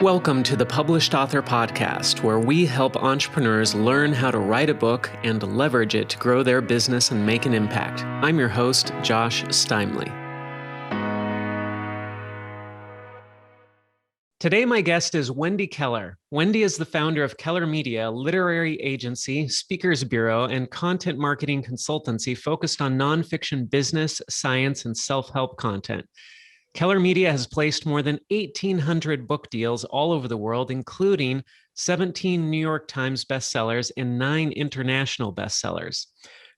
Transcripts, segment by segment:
Welcome to the Published Author Podcast, where we help entrepreneurs learn how to write a book and leverage it to grow their business and make an impact. I'm your host, Josh Steimle. Today, my guest is Wendy Keller. Wendy is the founder of Keller Media, a literary agency, speakers bureau, and content marketing consultancy focused on nonfiction business, science, and self-help content. Keller Media has placed more than 1,800 book deals all over the world, including 17 New York Times bestsellers and 9 international bestsellers.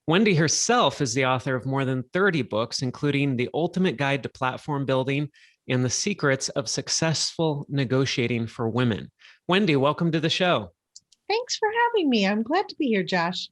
Wendy herself is the author of more than 30 books, including The Ultimate Guide to Platform Building and The Secrets of Successful Negotiating for Women. Wendy, welcome to the show. Thanks for having me. I'm glad to be here, Josh.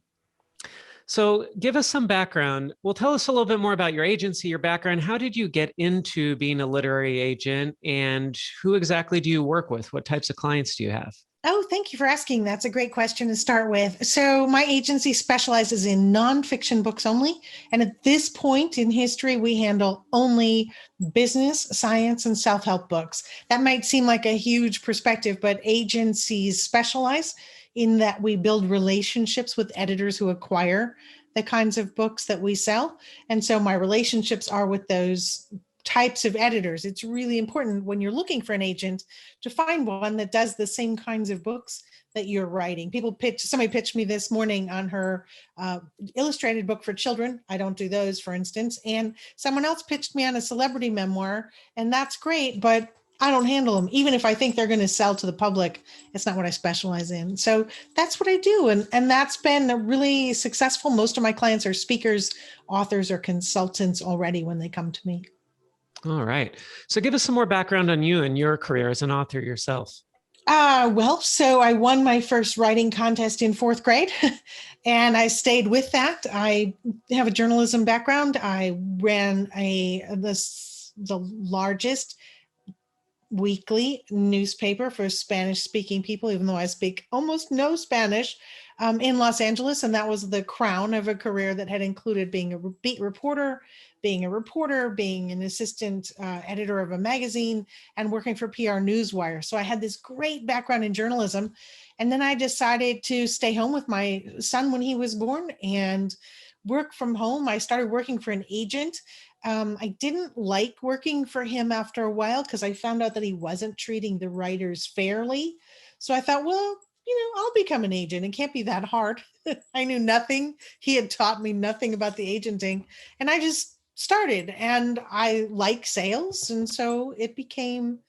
So give us some background. Well, tell us a little bit more about your agency, your background. How did you get into being a literary agent, and who exactly do you work with? What types of clients do you have? Oh, thank you for asking. That's a great question to start with. So my agency specializes in nonfiction books only. And at this point in history, we handle only business, science, and self-help books. That might seem like a huge perspective, but agencies specialize in that we build relationships with editors who acquire the kinds of books that we sell. And so my relationships are with those types of editors. It's really important when you're looking for an agent to find one that does the same kinds of books that you're writing. Somebody pitched me this morning on her illustrated book for children. I don't do those, for instance. And someone else pitched me on a celebrity memoir, and that's great, but I don't handle them. Even if I think they're going to sell to the public, it's not what I specialize in. So that's what I do. And that's been really successful. Most of my clients are speakers, authors, or consultants already when they come to me. All right. So give us some more background on you and your career as an author yourself. So I won my first writing contest in 4th grade, and I stayed with that. I have a journalism background. I ran the largest weekly newspaper for Spanish-speaking people, even though I speak almost no Spanish, in Los Angeles. And that was the crown of a career that had included being a beat reporter, being an assistant editor of a magazine, and working for PR Newswire. So I had this great background in journalism. And then I decided to stay home with my son when he was born and work from home. I started working for an agent. I didn't like working for him after a while because I found out that he wasn't treating the writers fairly. So I thought, well, I'll become an agent. It can't be that hard. I knew nothing. He had taught me nothing about the agenting. And I just started, and I like sales. And so it became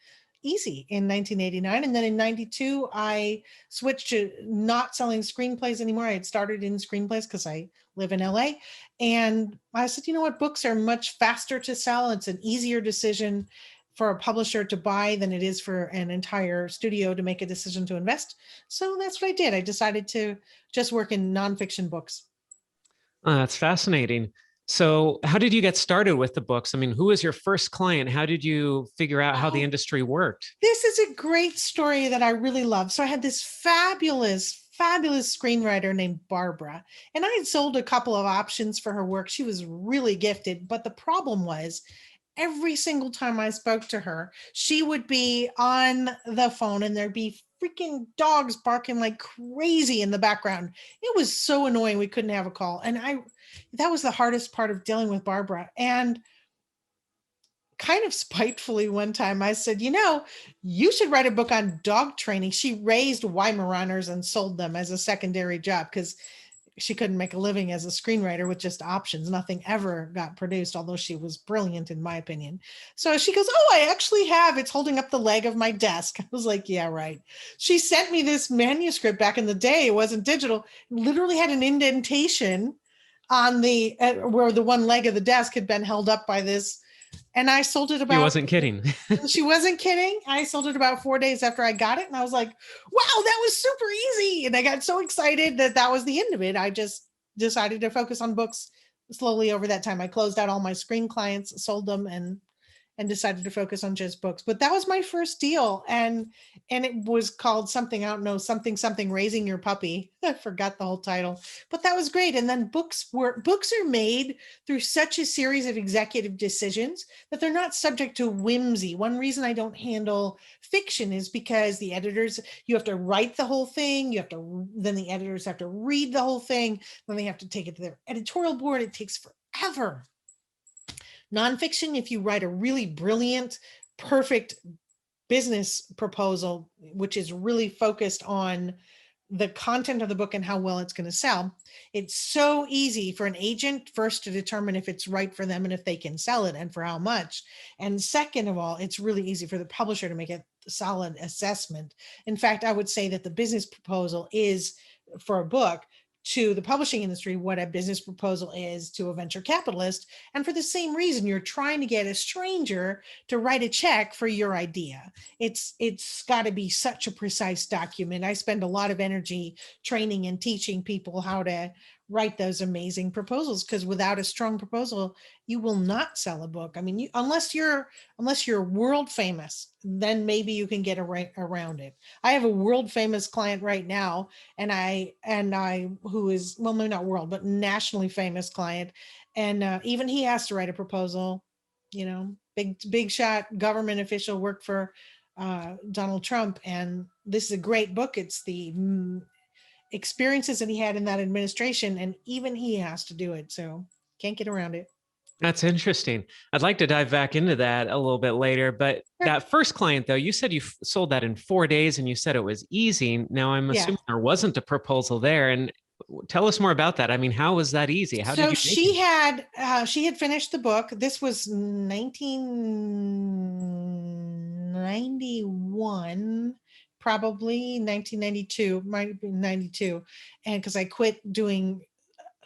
easy in 1989. And then in 92, I switched to not selling screenplays anymore. I had started in screenplays because I live in LA. And I said, you know what, books are much faster to sell. It's an easier decision for a publisher to buy than it is for an entire studio to make a decision to invest. So that's what I did. I decided to just work in nonfiction books. That's fascinating. So how did you get started with the books? I mean, who was your first client? How did you figure out how the industry worked? This is a great story that I really love. So I had this fabulous screenwriter named Barbara, and I had sold a couple of options for her work. She was really gifted, but the problem was every single time I spoke to her, she would be on the phone and there'd be freaking dogs barking like crazy in the background. It was so annoying. We couldn't have a call. And that was the hardest part of dealing with Barbara. And kind of spitefully one time I said, you should write a book on dog training. She raised Weimaraners and sold them as a secondary job because she couldn't make a living as a screenwriter with just options. Nothing ever got produced, although she was brilliant in my opinion. So she goes, oh, I actually have, it's holding up the leg of my desk. I was like, yeah, right. She sent me this manuscript back in the day. It wasn't digital. It literally had an indentation on where the one leg of the desk had been held up by this. And I sold it about... She wasn't kidding. She wasn't kidding. I sold it about 4 days after I got it. And I was like, wow, that was super easy. And I got so excited that was the end of it. I just decided to focus on books slowly over that time. I closed out all my screen clients, sold them, and and decided to focus on just books. But that was my first deal. And it was called something, I don't know, something Raising Your Puppy. I forgot the whole title, but that was great. And then books are made through such a series of executive decisions that they're not subject to whimsy. One reason I don't handle fiction is because the editors, you have to write the whole thing, then the editors have to read the whole thing, then they have to take it to their editorial board. It takes forever. Nonfiction, if you write a really brilliant, perfect business proposal, which is really focused on the content of the book and how well it's going to sell, it's so easy for an agent first to determine if it's right for them and if they can sell it and for how much. And second of all, it's really easy for the publisher to make a solid assessment. In fact, I would say that the business proposal is, for a book, to the publishing industry what a business proposal is to a venture capitalist. And for the same reason, you're trying to get a stranger to write a check for your idea. It's got to be such a precise document. I spend a lot of energy training and teaching people how to write those amazing proposals, because without a strong proposal, you will not sell a book. I mean, unless you're world famous, then maybe you can get around it. I have a world famous client right now, and I who is, well, maybe not world, but nationally famous client, and even he has to write a proposal. Big shot government official, worked for Donald Trump, and this is a great book. It's the experiences that he had in that administration, and even he has to do it, so can't get around it. That's interesting. I'd like to dive back into that a little bit later, but Sure. that first client, though, you said you sold that in 4 days and you said it was easy. Now I'm Yeah. assuming there wasn't a proposal there, and tell us more about that. I mean, how was that easy? How did So you make it? she had finished the book. This was 1991, probably 1992, might have been 92. And because I quit doing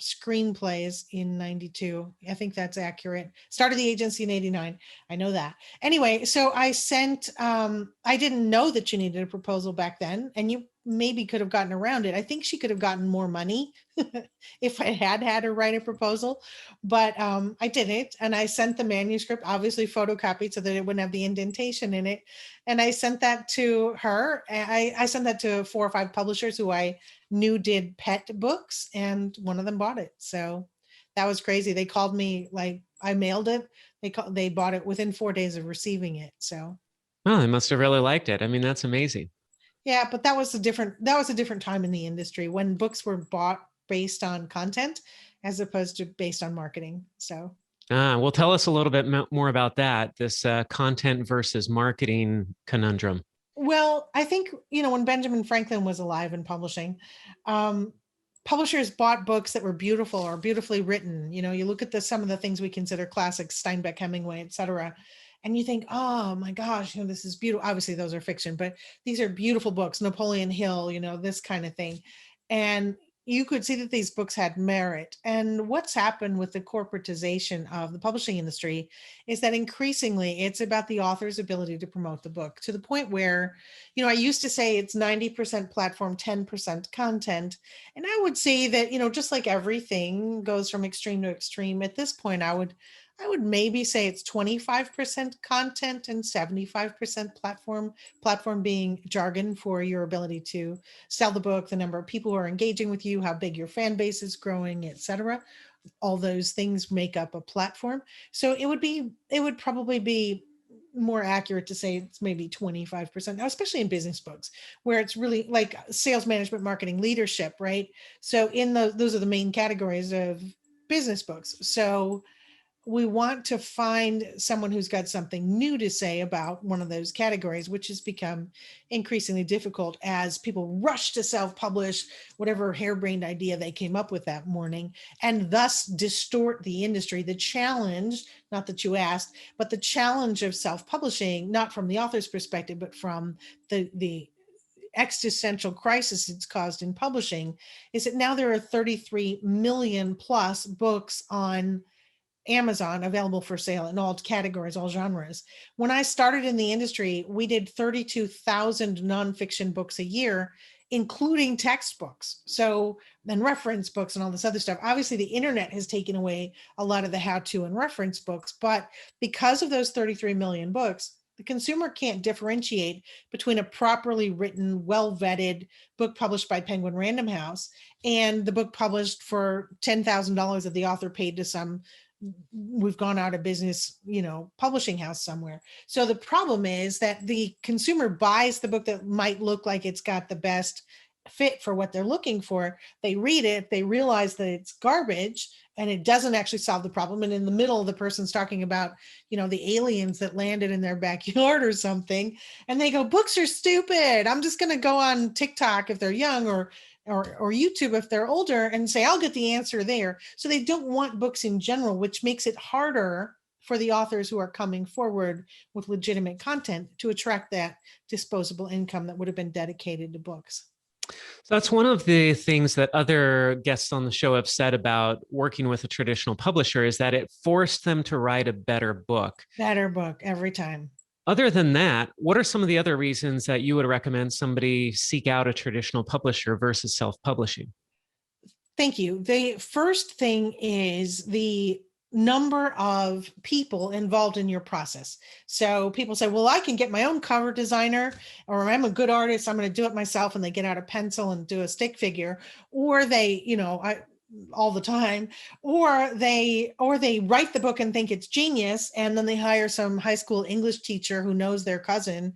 screenplays in 92. I think that's accurate. Started the agency in 89. I know that. Anyway, so I sent, I didn't know that you needed a proposal back then, and you maybe could have gotten around it. I think she could have gotten more money if I had her write a proposal, but I didn't. And I sent the manuscript, obviously photocopied so that it wouldn't have the indentation in it. And I sent that to her. I sent that to 4 or 5 publishers who I knew did pet books, and one of them bought it. So that was crazy. They called me, like, I mailed it. They bought it within 4 days of receiving it. So Oh, they must have really liked it. I mean, that's amazing. yeah, but that was a different time in the industry when books were bought based on content as opposed to based on marketing. So Well, tell us a little bit more about that, this content versus marketing conundrum. well, I think, when Benjamin Franklin was alive and publishing, um, publishers bought books that were beautiful or beautifully written. You look at some of the things we consider classics, Steinbeck, Hemingway, etc., and you think, oh my gosh, this is beautiful. Obviously, those are fiction, but these are beautiful books. Napoleon Hill, this kind of thing. And you could see that these books had merit. And what's happened with the corporatization of the publishing industry is that increasingly it's about the author's ability to promote the book, to the point where, I used to say it's 90% platform, 10% content. And I would say that, just like everything goes from extreme to extreme, at this point, I would maybe say it's 25% content and 75% platform being jargon for your ability to sell the book, the number of people who are engaging with you, how big your fan base is growing, etc. All those things make up a platform. So it would probably be more accurate to say it's maybe 25% now, especially in business books, where it's really like sales management, marketing, leadership, right? So those are the main categories of business books. So we want to find someone who's got something new to say about one of those categories, which has become increasingly difficult as people rush to self-publish whatever harebrained idea they came up with that morning, and thus distort the industry. The challenge, not that you asked, but the challenge of self-publishing, not from the author's perspective, but from the existential crisis it's caused in publishing, is that now there are 33 million plus books on Amazon available for sale in all categories, all genres. When I started in the industry, we did 32,000 nonfiction books a year. including textbooks. So, and reference books and all this other stuff. Obviously, the internet has taken away a lot of the how-to and reference books, but because of those 33 million books, the consumer can't differentiate between a properly written, well-vetted book published by Penguin Random House and the book published for $10,000 that the author paid to some we've gone out of business, publishing house somewhere. So the problem is that the consumer buys the book that might look like it's got the best fit for what they're looking for. They read it, they realize that it's garbage and it doesn't actually solve the problem. And in the middle, the person's talking about, the aliens that landed in their backyard or something. And they go, books are stupid. I'm just going to go on TikTok if they're young or YouTube if they're older and say, I'll get the answer there. So they don't want books in general, which makes it harder for the authors who are coming forward with legitimate content to attract that disposable income that would have been dedicated to books. So that's one of the things that other guests on the show have said about working with a traditional publisher is that it forced them to write a better book. Better book every time. Other than that, what are some of the other reasons that you would recommend somebody seek out a traditional publisher versus self-publishing? Thank you. The first thing is the number of people involved in your process. So people say, well, I can get my own cover designer, or I'm a good artist, I'm going to do it myself. And they get out a pencil and do a stick figure, or they, all the time, or they write the book and think it's genius. And then they hire some high school English teacher who knows their cousin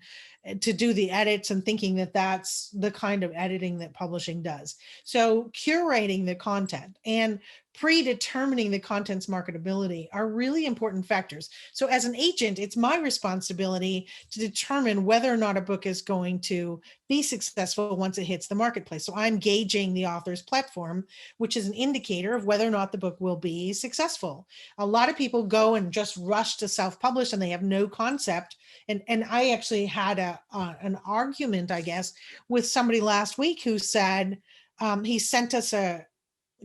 to do the edits and thinking that that's the kind of editing that publishing does. So curating the content and predetermining the content's marketability are really important factors. So as an agent, it's my responsibility to determine whether or not a book is going to be successful once it hits the marketplace. So I'm gauging the author's platform, which is an indicator of whether or not the book will be successful. A lot of people go and just rush to self-publish and they have no concept. And I actually had an argument, I guess, with somebody last week who said he sent us a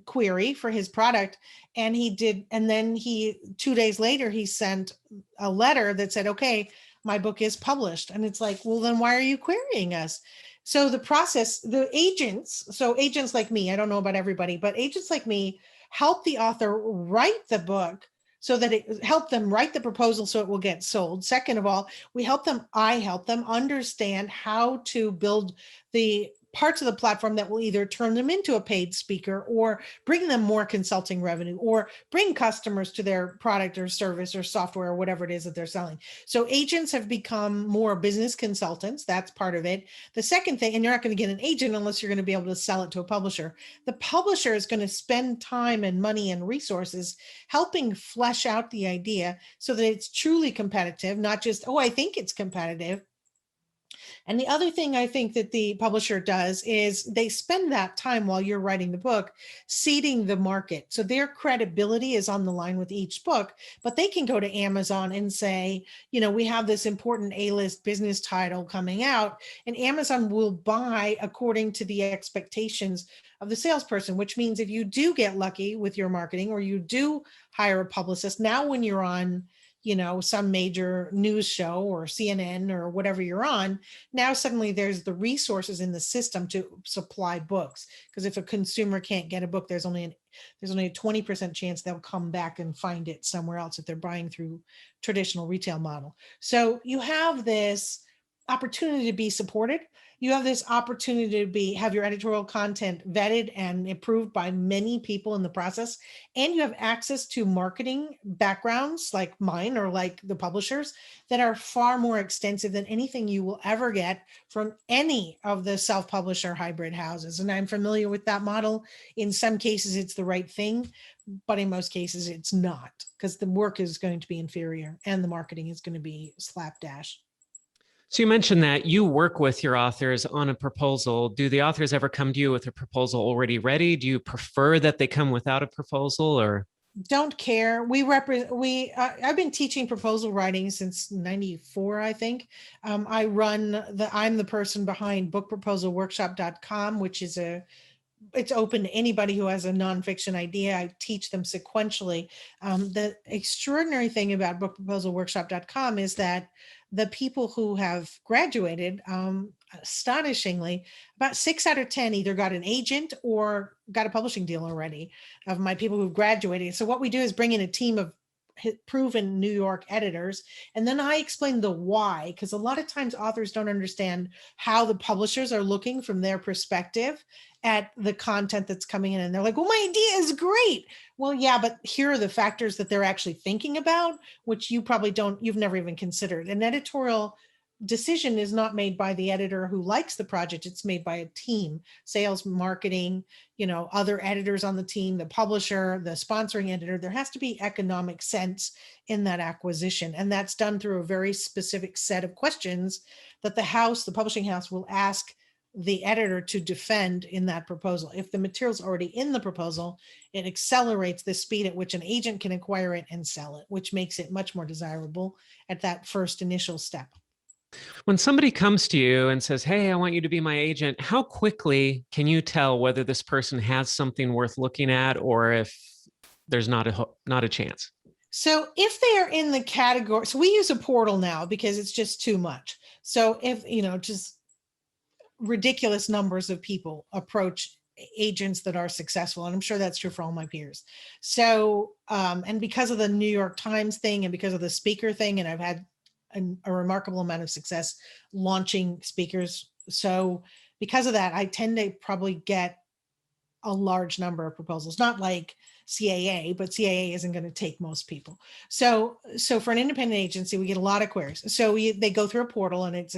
query for his product and then 2 days later he sent a letter that said, okay, my book is published. And it's like, well, then why are you querying us? So the process, agents like me, I don't know about everybody, but agents like me help the author write the book so that it help them write the proposal so it will get sold. Second of all, I help them understand how to build the parts of the platform that will either turn them into a paid speaker or bring them more consulting revenue or bring customers to their product or service or software or whatever it is that they're selling. So agents have become more business consultants. That's part of it. The second thing, and you're not going to get an agent unless you're going to be able to sell it to a publisher. The publisher is going to spend time and money and resources helping flesh out the idea so that it's truly competitive, not just, oh, I think it's competitive. And the other thing I think that the publisher does is they spend that time while you're writing the book, seeding the market. So their credibility is on the line with each book, but they can go to Amazon and say, we have this important A-list business title coming out, and Amazon will buy according to the expectations of the salesperson, which means if you do get lucky with your marketing or you do hire a publicist, now when you're on some major news show or CNN or whatever you're on, now suddenly there's the resources in the system to supply books. Because if a consumer can't get a book, there's only a 20% chance they'll come back and find it somewhere else if they're buying through traditional retail model. So you have this opportunity to be supported. You have this opportunity to have your editorial content vetted and approved by many people in the process. And you have access to marketing backgrounds like mine or like the publishers that are far more extensive than anything you will ever get from any of the self-publisher hybrid houses. And I'm familiar with that model. In some cases, it's the right thing, but in most cases, it's not, because the work is going to be inferior and the marketing is going to be slapdash. So you mentioned that you work with your authors on a proposal. Do the authors ever come to you with a proposal already ready? Do you prefer that they come without a proposal, or? Don't care. I've been teaching proposal writing since '94, I think. I'm the person behind bookproposalworkshop.com, which is it's open to anybody who has a nonfiction idea. I teach them sequentially. The extraordinary thing about bookproposalworkshop.com is that the people who have graduated, astonishingly, about 6 out of 10 either got an agent or got a publishing deal already of my people who've graduated. So what we do is bring in a team of proven New York editors. And then I explain the why, because a lot of times authors don't understand how the publishers are looking from their perspective at the content that's coming in. And they're like, well, my idea is great. Well, yeah, but here are the factors that they're actually thinking about, which you probably you've never even considered. An editorial decision is not made by the editor who likes the project. It's made by a team, sales, marketing, other editors on the team, the publisher, the sponsoring editor. There has to be economic sense in that acquisition. And that's done through a very specific set of questions that the publishing house will ask the editor to defend in that proposal. If the material's already in the proposal, it accelerates the speed at which an agent can acquire it and sell it, which makes it much more desirable at that first initial step. When somebody comes to you and says, hey, I want you to be my agent, how quickly can you tell whether this person has something worth looking at or if there's not a chance? So if they are in the category, so we use a portal now because it's just too much. So if, just ridiculous numbers of people approach agents that are successful. And I'm sure that's true for all my peers. So, and because of the New York Times thing and because of the speaker thing, and I've had a remarkable amount of success launching speakers. So because of that, I tend to probably get a large number of proposals, not like CAA, but CAA isn't going to take most people. So for an independent agency, we get a lot of queries. So they go through a portal and it's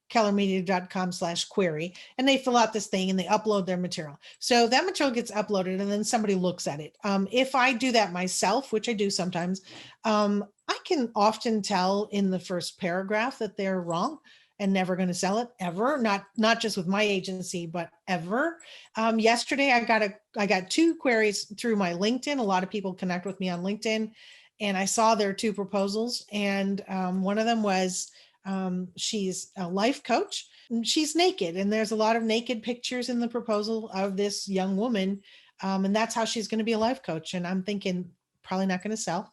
kellermedia.com/query, and they fill out this thing and they upload their material. So that material gets uploaded and then somebody looks at it. If I do that myself, which I do sometimes, I can often tell in the first paragraph that they're wrong and never going to sell it ever. Not just with my agency, but ever. Yesterday, I got 2 queries through my LinkedIn. A lot of people connect with me on LinkedIn, and I saw their 2 proposals. And one of them was, she's a life coach. She's naked, and there's a lot of naked pictures in the proposal of this young woman. And that's how she's going to be a life coach. And I'm thinking probably not going to sell,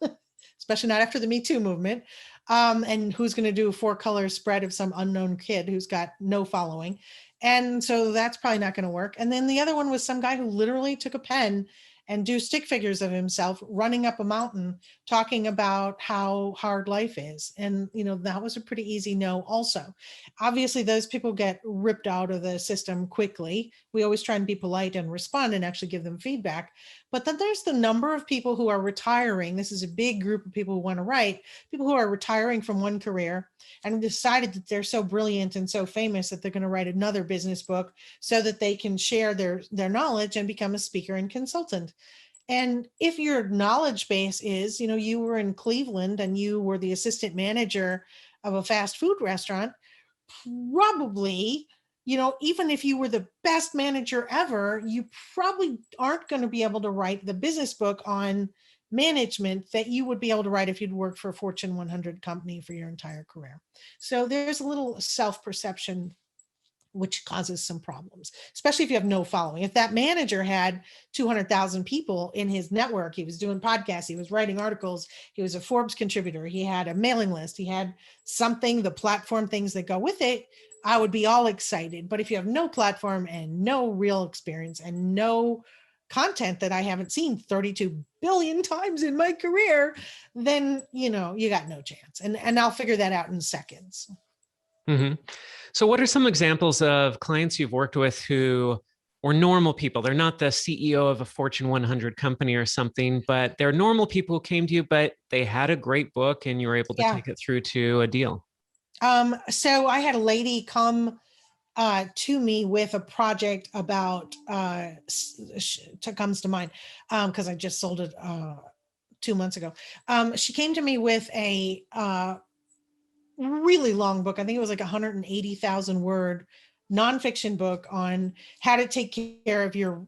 especially not after the Me Too movement. And who's going to do a 4-color spread of some unknown kid who's got no following. And so that's probably not going to work. And then the other one was some guy who literally took a pen and do stick figures of himself running up a mountain, talking about how hard life is. And, that was a pretty easy no also. Obviously, those people get ripped out of the system quickly. We always try and be polite and respond and actually give them feedback. But then there's the number of people who are retiring. This is a big group of people who want to write, people who are retiring from one career and decided that they're so brilliant and so famous that they're going to write another business book so that they can share their knowledge and become a speaker and consultant. And if your knowledge base is, you were in Cleveland and you were the assistant manager of a fast food restaurant, probably, even if you were the best manager ever, you probably aren't going to be able to write the business book on management that you would be able to write if you'd worked for a Fortune 100 company for your entire career. So there's a little self-perception which causes some problems, especially if you have no following. If that manager had 200,000 people in his network, he was doing podcasts, he was writing articles, he was a Forbes contributor, he had a mailing list, he had something, the platform things that go with it, I would be all excited. But if you have no platform and no real experience and no content that I haven't seen 32 billion times in my career, then, you got no chance. And I'll figure that out in seconds. Mm-hmm. So what are some examples of clients you've worked with who were normal people? They're not the CEO of a Fortune 100 company or something, but they're normal people who came to you, but they had a great book and you were able to take it through to a deal. So I had a lady come to me with a project about, comes to mind, because I just sold it 2 months ago. She came to me with a really long book. I think it was like 180,000 word nonfiction book on how to take care of your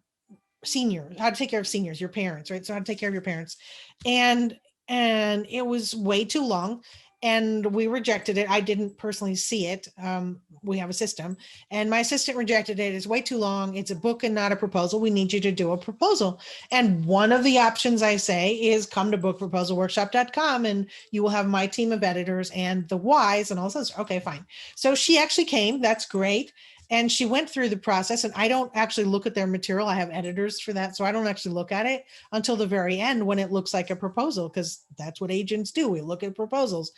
seniors, how to take care of seniors, your parents, right? So how to take care of your parents. And it was way too long. and we rejected it. I didn't personally see it. We have a system, and my assistant rejected it. It's way too long. It's a book and not a proposal. We need you to do a proposal. And one of the options I say is come to bookproposalworkshop.com and you will have my team of editors and the whys and all those. Okay, fine. So she actually came. That's great. And she went through the process, and I don't actually look at their material. I have editors for that. So I don't actually look at it until the very end when it looks like a proposal, because that's what agents do. We look at proposals.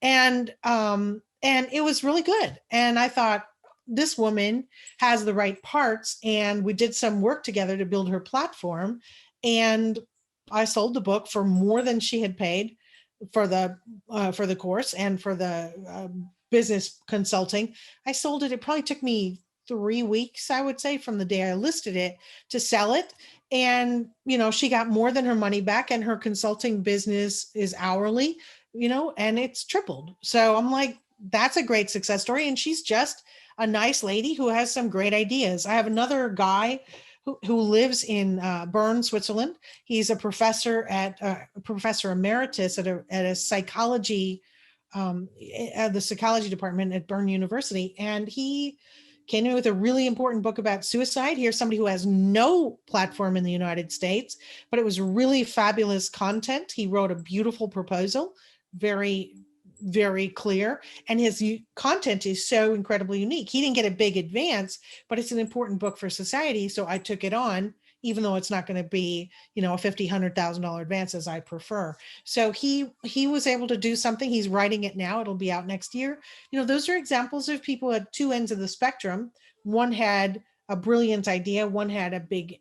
And it was really good. And I thought, this woman has the right parts. And we did some work together to build her platform. And I sold the book for more than she had paid for the course and for the business consulting. I sold it. It probably took me 3 weeks, I would say, from the day I listed it to sell it. And, she got more than her money back, and her consulting business is hourly, and it's tripled. So I'm like, that's a great success story. And she's just a nice lady who has some great ideas. I have another guy who lives in Bern, Switzerland. He's a professor professor emeritus at a psychology the psychology department at Bern University. And he came in with a really important book about suicide. Here's somebody who has no platform in the United States, but it was really fabulous content. He wrote a beautiful proposal, very, very clear. And his content is so incredibly unique. He didn't get a big advance, but it's an important book for society. So I took it on, even though it's not going to be, a $50,000, $100,000 advance as I prefer. So he was able to do something. He's writing it now. It'll be out next year. Those are examples of people at two ends of the spectrum. One had a brilliant idea. One had a big,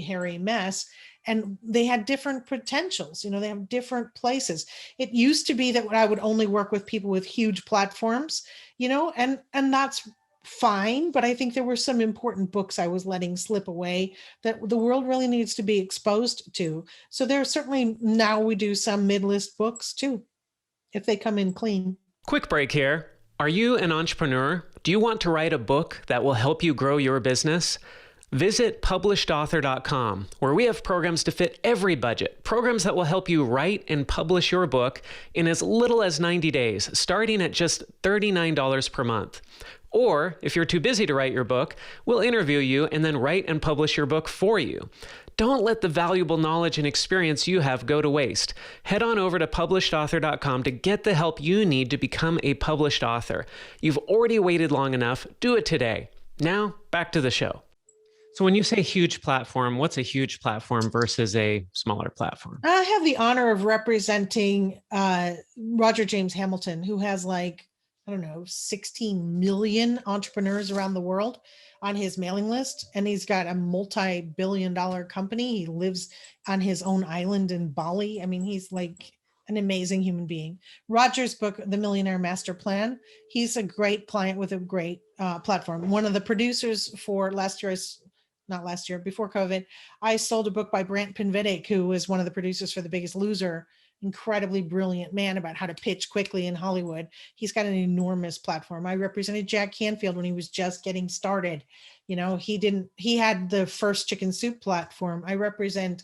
hairy mess. And they had different potentials. They have different places. It used to be that I would only work with people with huge platforms, and that's fine. But I think there were some important books I was letting slip away that the world really needs to be exposed to. So there's certainly, now we do some mid-list books too, if they come in clean. Quick break here. Are you an entrepreneur? Do you want to write a book that will help you grow your business? Visit publishedauthor.com, where we have programs to fit every budget, programs that will help you write and publish your book in as little as 90 days, starting at just $39 per month. Or if you're too busy to write your book, we'll interview you and then write and publish your book for you. Don't let the valuable knowledge and experience you have go to waste. Head on over to publishedauthor.com to get the help you need to become a published author. You've already waited long enough. Do it today. Now, back to the show. So when you say huge platform, what's a huge platform versus a smaller platform? I have the honor of representing Roger James Hamilton, who has 16 million entrepreneurs around the world on his mailing list. And he's got a multi-billion-dollar company. He lives on his own island in Bali. I mean, he's like an amazing human being. Roger's book, The Millionaire Master Plan, he's a great client with a great platform. One of the producers for before COVID, I sold a book by Brant Pinvidic, who was one of the producers for The Biggest Loser. Incredibly brilliant man about how to pitch quickly in Hollywood. He's got an enormous platform. I represented Jack Canfield when he was just getting started. He had the first chicken soup platform. I represent,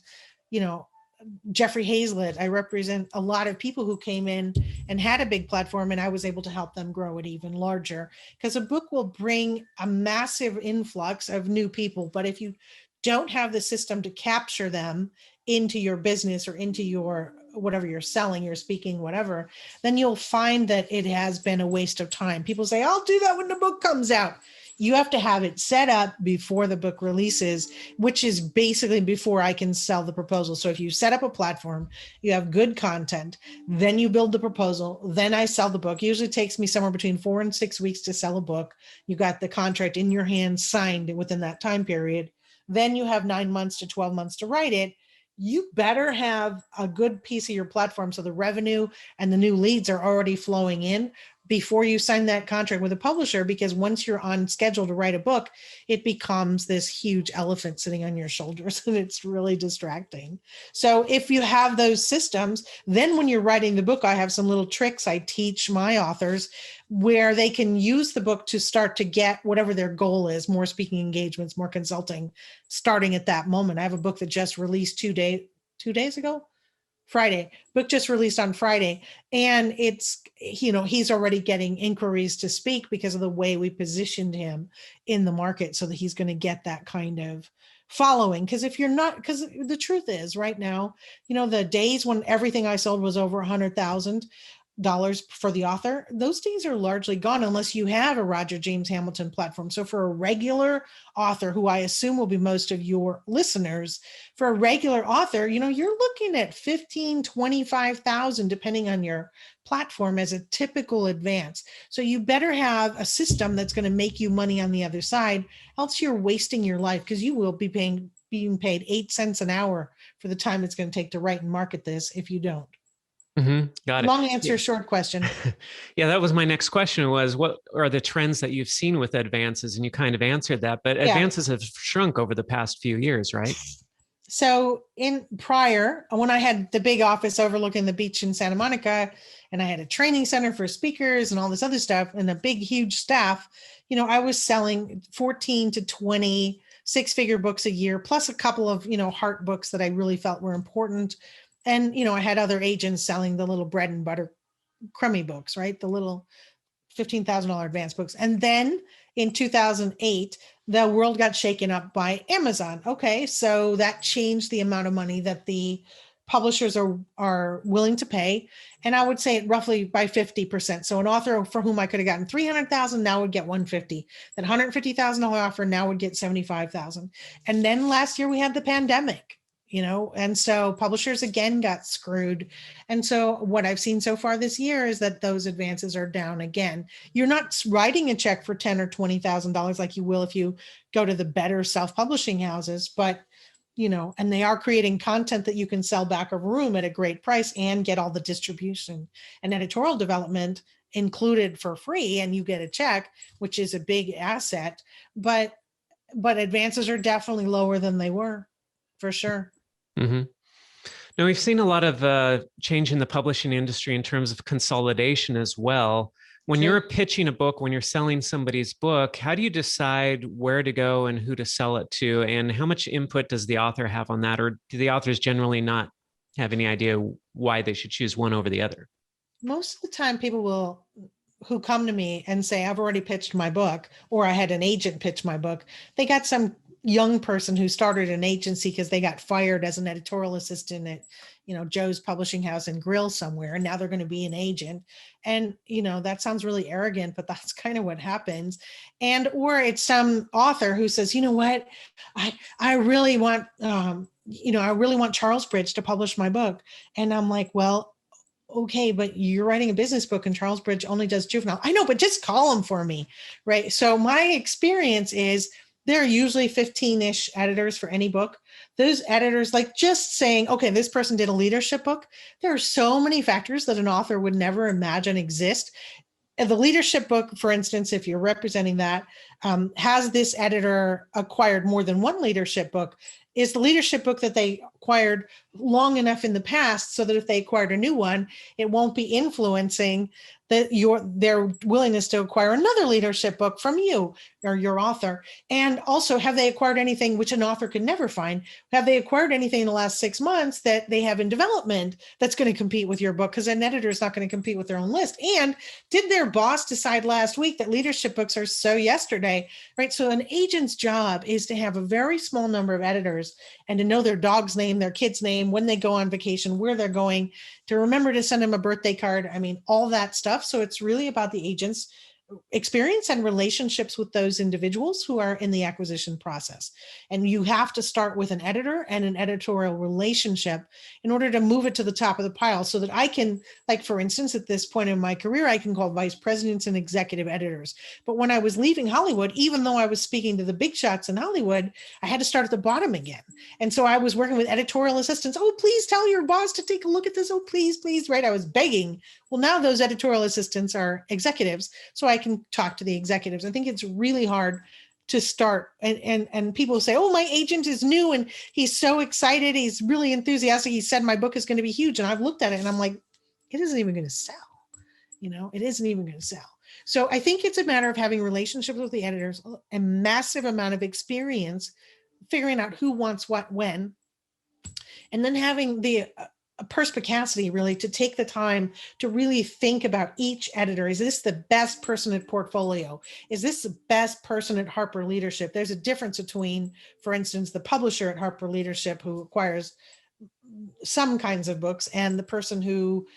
Jeffrey Hazlett. I represent a lot of people who came in and had a big platform, and I was able to help them grow it even larger, because a book will bring a massive influx of new people. But if you don't have the system to capture them into your business or into your whatever you're selling, you're speaking, whatever, then you'll find that it has been a waste of time. People say, I'll do that when the book comes out. You have to have it set up before the book releases, which is basically before I can sell the proposal. So if you set up a platform, you have good content, then you build the proposal, then I sell the book. Usually takes me somewhere between 4 and 6 weeks to sell a book. You got the contract in your hand signed within that time period. Then you have 9 months to 12 months to write it. You better have a good piece of your platform so the revenue and the new leads are already flowing in before you sign that contract with a publisher, because once you're on schedule to write a book, it becomes this huge elephant sitting on your shoulders, and it's really distracting. So if you have those systems, then when you're writing the book, I have some little tricks I teach my authors where they can use the book to start to get whatever their goal is, more speaking engagements, more consulting, starting at that moment. I have a book that just released 2 days ago. Friday. Book just released on Friday. And it's, he's already getting inquiries to speak because of the way we positioned him in the market, so that he's going to get that kind of following. Because if you're not, because the truth is right now, the days when everything I sold was over $100,000 for the author, those days are largely gone unless you have a Roger James Hamilton platform. So for a regular author, who I assume will be most of your listeners, for a regular author, you're looking at 15, 25,000, depending on your platform, as a typical advance. So you better have a system that's going to make you money on the other side, else you're wasting your life, because you will be being paid 8 cents an hour for the time it's going to take to write and market this if you don't. Got it. Long answer, Yeah. short question. Yeah, that was my next question, was what are the trends that you've seen with advances? And you kind of answered that, but Yeah. advances have shrunk over the past few years, right? So when I had the big office overlooking the beach in Santa Monica, and I had a training center for speakers and all this other stuff and a big, huge staff, I was selling 14 to 20 six-figure books a year, plus a couple of, heart books that I really felt were important. And, I had other agents selling the little bread and butter crummy books, right? The little $15,000 advanced books. And then in 2008, the world got shaken up by Amazon. Okay, so that changed the amount of money that the publishers are willing to pay. And I would say it roughly by 50%. So an author for whom I could have gotten 300,000 now would get 150. That $150,000 offer now would get 75,000. And then last year we had the pandemic. And so publishers again got screwed. And so what I've seen so far this year is that those advances are down again. You're not writing a check for $10,000 or $20,000 like you will if you go to the better self-publishing houses, but and they are creating content that you can sell back a room at a great price and get all the distribution and editorial development included for free, and you get a check, which is a big asset. But advances are definitely lower than they were, for sure. Mm-hmm. Now, we've seen a lot of change in the publishing industry in terms of consolidation as well. When Sure. you're pitching a book, when you're selling somebody's book, how do you decide where to go and who to sell it to? And how much input does the author have on that? Or do the authors generally not have any idea why they should choose one over the other? Most of the time, people who come to me and say, I've already pitched my book, or I had an agent pitch my book, they got some young person who started an agency because they got fired as an editorial assistant at, Joe's Publishing House and Grill somewhere. And now they're going to be an agent. And, that sounds really arrogant, but that's kind of what happens. Or it's some author who says, you know what, I really want, I really want Charles Bridge to publish my book. And I'm like, well, okay, but you're writing a business book and Charles Bridge only does juvenile. I know, but just call him for me, right? So my experience is there are usually 15-ish editors for any book. Those editors, like just saying, okay, this person did a leadership book. There are so many factors that an author would never imagine exist. And the leadership book, for instance, if you're representing that, has this editor acquired more than one leadership book? Is the leadership book that they acquired long enough in the past so that if they acquired a new one, it won't be influencing their willingness to acquire another leadership book from you or your author? And also, have they acquired anything which an author could never find? Have they acquired anything in the last 6 months that they have in development that's going to compete with your book? Because an editor is not going to compete with their own list. And did their boss decide last week that leadership books are so yesterday, right? So an agent's job is to have a very small number of editors and to know their dog's name, their kid's name, when they go on vacation, where they're going, to remember to send them a birthday card. I mean, all that stuff. So it's really about the agent's experience and relationships with those individuals who are in the acquisition process. And you have to start with an editor and an editorial relationship in order to move it to the top of the pile, so that I can, like, for instance, at this point in my career, I can call vice presidents and executive editors. But when I was leaving Hollywood, even though I was speaking to the big shots in Hollywood, I had to start at the bottom again. And so I was working with editorial assistants. Oh, please tell your boss to take a look at this. Oh, please, please, right? I was begging. Well, now those editorial assistants are executives, so I can talk to the executives. I think it's really hard to start, and people say, oh, my agent is new and he's so excited, he's really enthusiastic, he said my book is going to be huge. And I've looked at it and I'm like, it isn't even going to sell. It isn't even going to sell. So I think it's a matter of having relationships with the editors, a massive amount of experience figuring out who wants what when, and then having the perspicacity really to take the time to really think about each editor. Is this the best person at portfolio? Is this the best person at Harper Leadership? There's a difference between, for instance, the publisher at Harper Leadership who acquires some kinds of books and the person who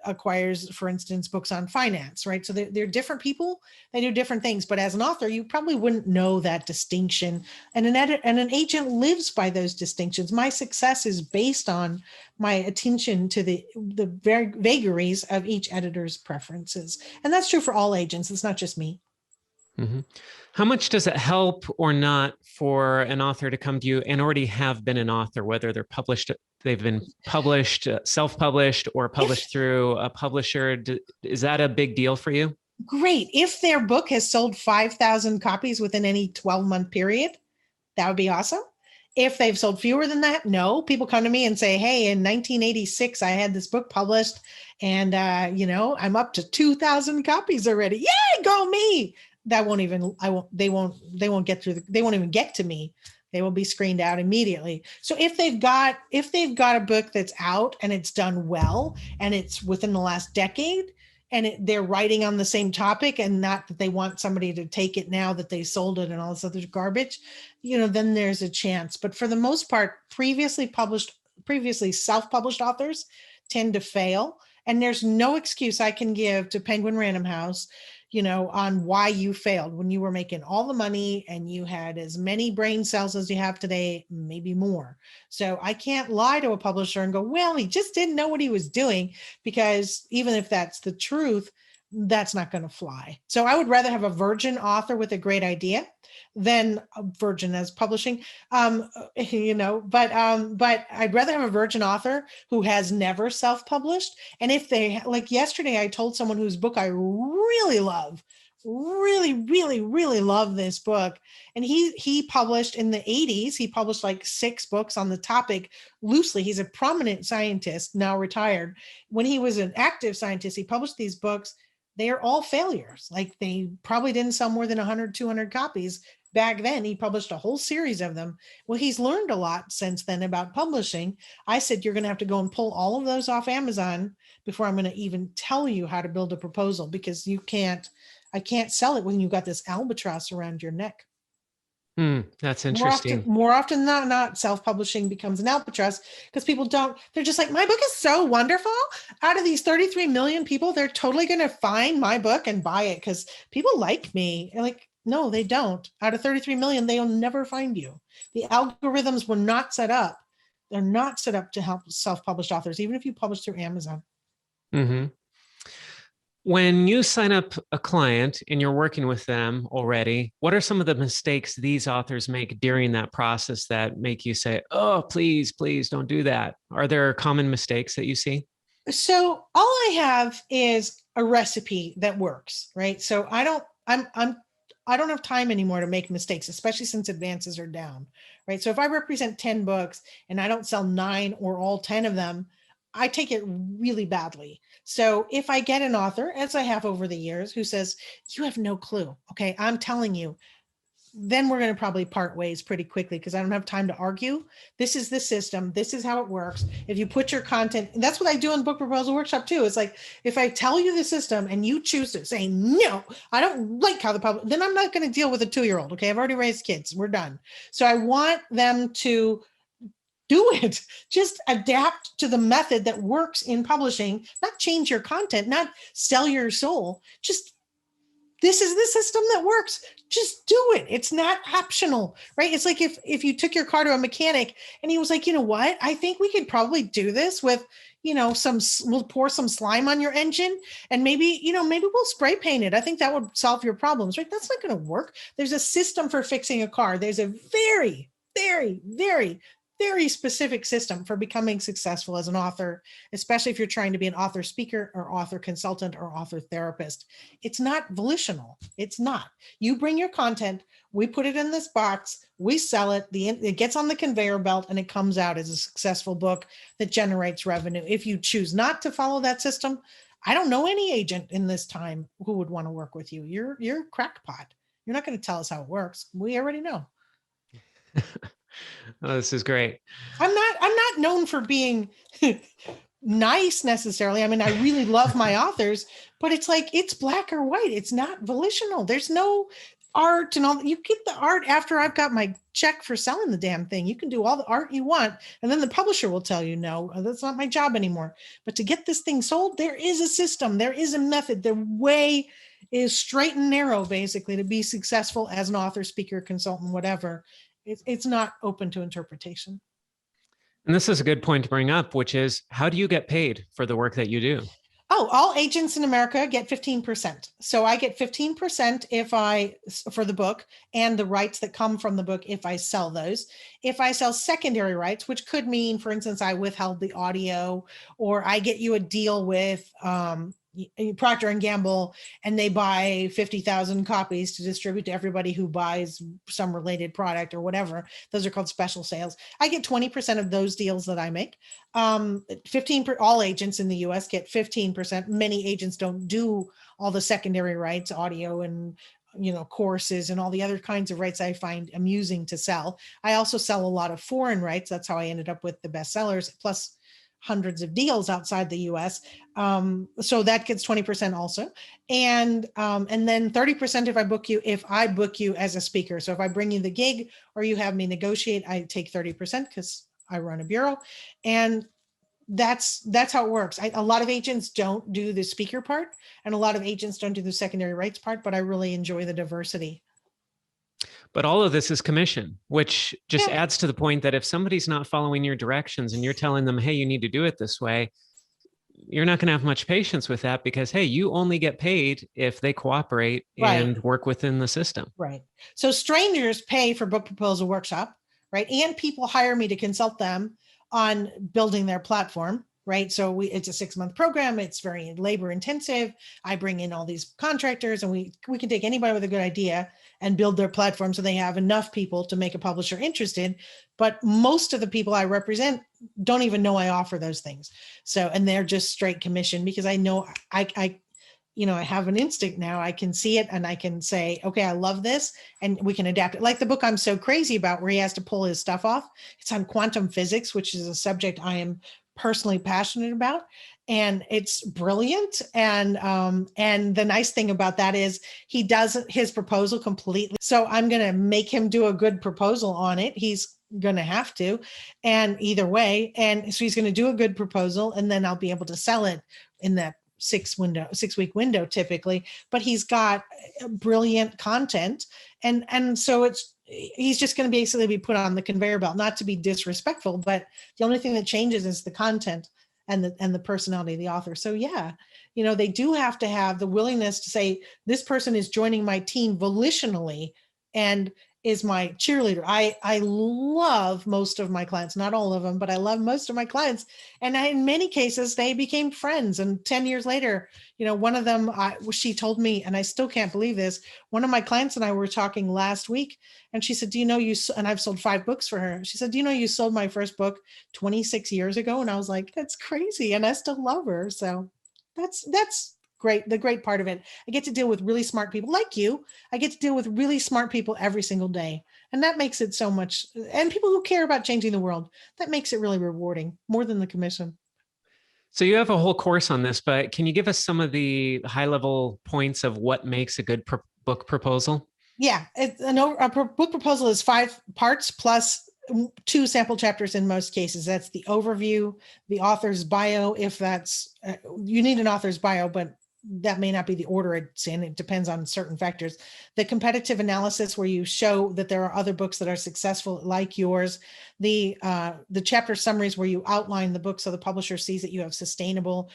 acquires, for instance, books on finance, right? So they're different people, they do different things. But as an author, you probably wouldn't know that distinction. And an agent lives by those distinctions. My success is based on my attention to the vagaries of each editor's preferences. And that's true for all agents. It's not just me. Mm-hmm. How much does it help or not for an author to come to you and already have been an author, whether they've been published, self-published, or published through a publisher? Is that a big deal for you? Great. If their book has sold 5,000 copies within any 12-month period, that would be awesome. If they've sold fewer than that, no. People come to me and say, hey, in 1986, I had this book published and, I'm up to 2,000 copies already. Yay, go me. They won't even get to me. They will be screened out immediately. So if they've got a book that's out and it's done well and it's within the last decade and they're writing on the same topic and not that they want somebody to take it now that they sold it and all this other garbage, then there's a chance. But for the most part, previously self-published authors tend to fail. And there's no excuse I can give to Penguin Random House on why you failed when you were making all the money and you had as many brain cells as you have today, maybe more. So I can't lie to a publisher and go, well, he just didn't know what he was doing, because even if that's the truth, that's not going to fly. So I would rather have a virgin author with a great idea than a virgin as publishing, but I'd rather have a virgin author who has never self-published. And if they, like yesterday, I told someone whose book I really love, really love this book. And he published in the 80s, he published like 6 books on the topic loosely. He's a prominent scientist, now retired. When he was an active scientist, he published these books. They are all failures. Like they probably didn't sell more than 100, 200 copies. Back then, he published a whole series of them. Well, he's learned a lot since then about publishing. I said, you're going to have to go and pull all of those off Amazon before I'm going to even tell you how to build a proposal, because I can't sell it when you've got this albatross around your neck. That's interesting. More often than not, self-publishing becomes an albatross because they're just like, my book is so wonderful. Out of these 33 million people, they're totally going to find my book and buy it because people like me. And like, no, they don't. Out of 33 million, they'll never find you. The algorithms were not set up. They're not set up to help self-published authors, even if you publish through Amazon. Mm-hmm. When you sign up a client and you're working with them already, what are some of the mistakes these authors make during that process that make you say, oh, please don't do that? Are there common mistakes that you see? So all I have is a recipe that works, right? So I don't have time anymore to make mistakes, especially since advances are down, right? So if I represent 10 books and I don't sell 9 or all 10 of them, I take it really badly. So if I get an author, as I have over the years, who says, you have no clue, okay, I'm telling you, then we're going to probably part ways pretty quickly because I don't have time to argue. This is the system. This is how it works. If you put your content, and that's what I do in book proposal workshop too. It's like, if I tell you the system and you choose to say, no, I don't like how the public, then I'm not going to deal with a 2-year-old. Okay. I've already raised kids. We're done. So I want them to do it. Just adapt to the method that works in publishing, not change your content, not sell your soul. Just, this is the system that works. Just do it. It's not optional, right? It's like if you took your car to a mechanic and he was like, you know what? I think we could probably do this with, we'll pour some slime on your engine and maybe we'll spray paint it. I think that would solve your problems, right? That's not going to work. There's a system for fixing a car. There's a very, very, very, very specific system for becoming successful as an author, especially if you're trying to be an author speaker or author consultant or author therapist. It's not volitional. It's not. You bring your content, we put it in this box, we sell it, it gets on the conveyor belt and it comes out as a successful book that generates revenue. If you choose not to follow that system, I don't know any agent in this time who would want to work with you. You're a crackpot. You're not going to tell us how it works. We already know. Oh, this is great. I'm not known for being nice necessarily. I mean, I really love my authors, but it's like, it's black or white. It's not volitional. There's no art and all. You get the art after I've got my check for selling the damn thing. You can do all the art you want, and then the publisher will tell you, no, that's not my job anymore. But to get this thing sold, there is a system, there is a method. The way is straight and narrow, basically, to be successful as an author, speaker, consultant, whatever. It's not open to interpretation. And this is a good point to bring up, which is, how do you get paid for the work that you do? Oh, all agents in America get 15%. So I get 15% for the book and the rights that come from the book if I sell those. If I sell secondary rights, which could mean, for instance, I withheld the audio, or I get you a deal with Procter and Gamble, and they buy 50,000 copies to distribute to everybody who buys some related product or whatever. Those are called special sales. I get 20% of those deals that I make. 15%, all agents in the US get 15%. Many agents don't do all the secondary rights, audio and courses and all the other kinds of rights I find amusing to sell. I also sell a lot of foreign rights. That's how I ended up with the bestsellers, plus hundreds of deals outside the US. So that gets 20% also. And then 30% if I book you as a speaker. So if I bring you the gig or you have me negotiate, I take 30% because I run a bureau. And that's how it works. A lot of agents don't do the speaker part, and a lot of agents don't do the secondary rights part, but I really enjoy the diversity. But all of this is commission, which just adds to the point that if somebody's not following your directions and you're telling them, hey, you need to do it this way, you're not going to have much patience with that, because, hey, you only get paid if they cooperate and work within the system. Right. So strangers pay for book proposal workshop, right? And people hire me to consult them on building their platform. Right. So it's a 6-month program. It's very labor intensive. I bring in all these contractors, and we can take anybody with a good idea and build their platform so they have enough people to make a publisher interested. But most of the people I represent don't even know I offer those things. So, and they're just straight commission, because I know I have an instinct now. I can see it and I can say, okay, I love this, and we can adapt it. Like the book I'm so crazy about, where he has to pull his stuff off. It's on quantum physics, which is a subject I am personally passionate about, and it's brilliant. And the nice thing about that is he does his proposal completely. So I'm going to make him do a good proposal on it. He's going to have to, and either way. And so he's going to do a good proposal, and then I'll be able to sell it in that 6-week window typically. But he's got brilliant content. And so he's just going to basically be put on the conveyor belt, not to be disrespectful, but the only thing that changes is the content and the personality of the author. So yeah, they do have to have the willingness to say, this person is joining my team volitionally and is my cheerleader. I love most of my clients, not all of them, but I love most of my clients. And in many cases, they became friends. And 10 years later, one of them, she told me, and I still can't believe this, one of my clients and I were talking last week, and she said, do you know and I've sold 5 books for her. She said, do you know you sold my first book 26 years ago? And I was like, that's crazy. And I still love her. So that's great. The great part of it, I get to deal with really smart people like you. I get to deal with really smart people every single day. And that makes it so much, and people who care about changing the world, that makes it really rewarding, more than the commission. So you have a whole course on this, but can you give us some of the high level points of what makes a good book proposal? Yeah. A book proposal is 5 parts plus 2 sample chapters in most cases. That's the overview, the author's bio, if that's, you need an author's bio, but that may not be the order it's in. It depends on certain factors. The competitive analysis, where you show that there are other books that are successful like yours. The chapter summaries, where you outline the book so the publisher sees that you have sustainable,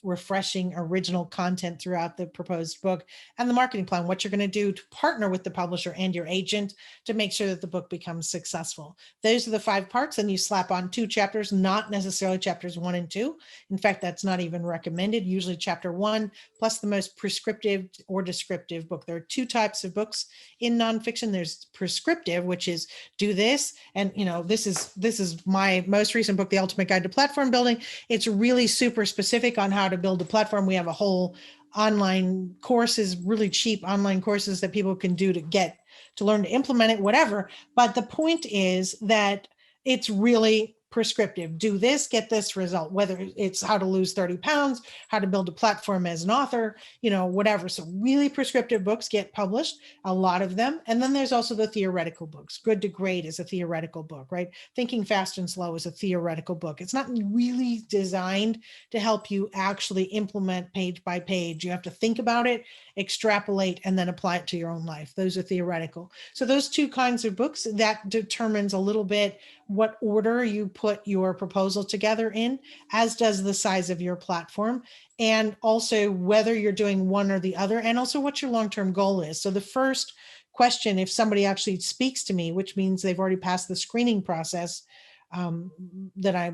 refreshing, original content throughout the proposed book. And the marketing plan, what you're going to do to partner with the publisher and your agent to make sure that the book becomes successful. Those are the 5 parts. And you slap on 2 chapters, not necessarily chapters 1 and 2. In fact, that's not even recommended. Usually chapter 1 plus the most prescriptive or descriptive book. There are 2 types of books in nonfiction. There's prescriptive, which is do this. And, this is my most recent book, The Ultimate Guide to Platform Building. It's really super specific on how to build a platform. We have a whole online courses, really cheap online courses that people can do to learn to implement it, whatever. But the point is that it's really prescriptive. Do this, get this result, whether it's how to lose 30 pounds, how to build a platform as an author, whatever. So really prescriptive books get published, a lot of them. And then there's also the theoretical books. Good to Great is a theoretical book, right? Thinking Fast and Slow is a theoretical book. It's not really designed to help you actually implement page by page. You have to think about it, extrapolate, and then apply it to your own life. Those are theoretical. So those two kinds of books, that determines a little bit what order you put your proposal together in, as does the size of your platform, and also whether you're doing one or the other, and also what your long-term goal is. So the first question, if somebody actually speaks to me, which means they've already passed the screening process that I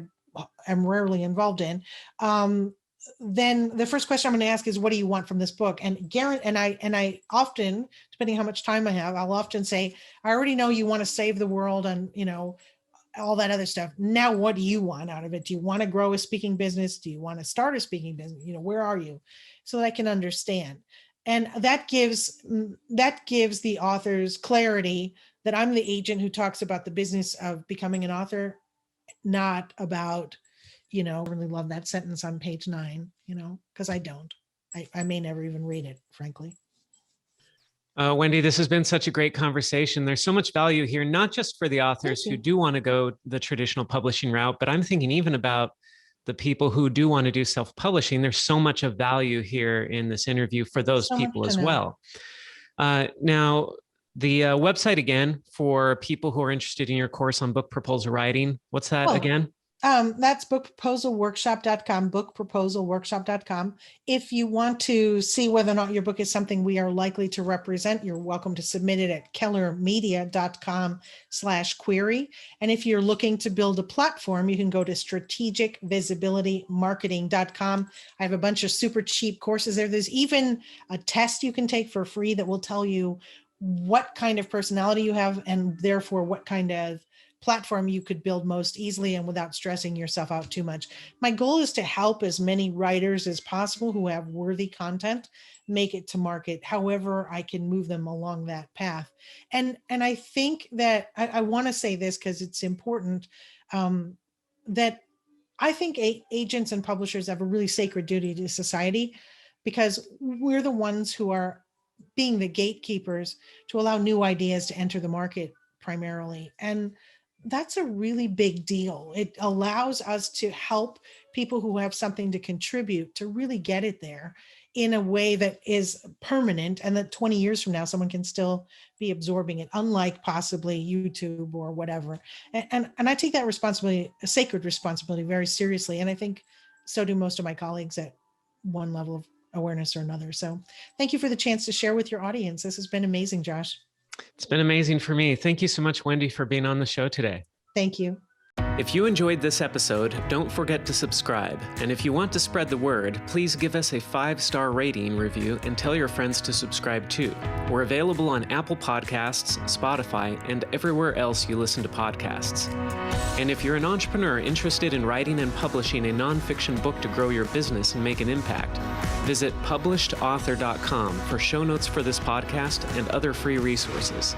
am rarely involved in, then the first question I'm going to ask is, what do you want from this book? And I often, depending how much time I have, I'll often say, I already know you want to save the world and, all that other stuff. Now, what do you want out of it? Do you want to grow a speaking business? Do you want to start a speaking business? Where are you? So that I can understand. And that gives the authors clarity that I'm the agent who talks about the business of becoming an author, not about, I really love that sentence on page 9, because I don't. I may never even read it, frankly. Wendy, this has been such a great conversation. There's so much value here, not just for the authors who do want to go the traditional publishing route, but I'm thinking even about the people who do want to do self-publishing. There's so much of value here in this interview for those people as well. Now, the website again for people who are interested in your course on book proposal writing, what's that again? That's bookproposalworkshop.com, bookproposalworkshop.com. If you want to see whether or not your book is something we are likely to represent, you're welcome to submit it at kellermedia.com/query. And if you're looking to build a platform, you can go to strategicvisibilitymarketing.com. I have a bunch of super cheap courses there. There's even a test you can take for free that will tell you what kind of personality you have, and therefore what kind of platform you could build most easily and without stressing yourself out too much. My goal is to help as many writers as possible who have worthy content make it to market, however I can move them along that path. And I think that I want to say this because it's important, that I think agents and publishers have a really sacred duty to society, because we're the ones who are being the gatekeepers to allow new ideas to enter the market primarily. And that's a really big deal. It allows us to help people who have something to contribute to really get it there in a way that is permanent, and that 20 years from now, someone can still be absorbing it, unlike possibly YouTube or whatever. And I take that responsibility, a sacred responsibility, very seriously. And I think so do most of my colleagues at one level of awareness or another. So thank you for the chance to share with your audience. This has been amazing, Josh. It's been amazing for me. Thank you so much, Wendy, for being on the show today. Thank you. If you enjoyed this episode, don't forget to subscribe. And if you want to spread the word, please give us a 5-star rating review and tell your friends to subscribe too. We're available on Apple Podcasts, Spotify, and everywhere else you listen to podcasts. And if you're an entrepreneur interested in writing and publishing a nonfiction book to grow your business and make an impact, visit publishedauthor.com for show notes for this podcast and other free resources.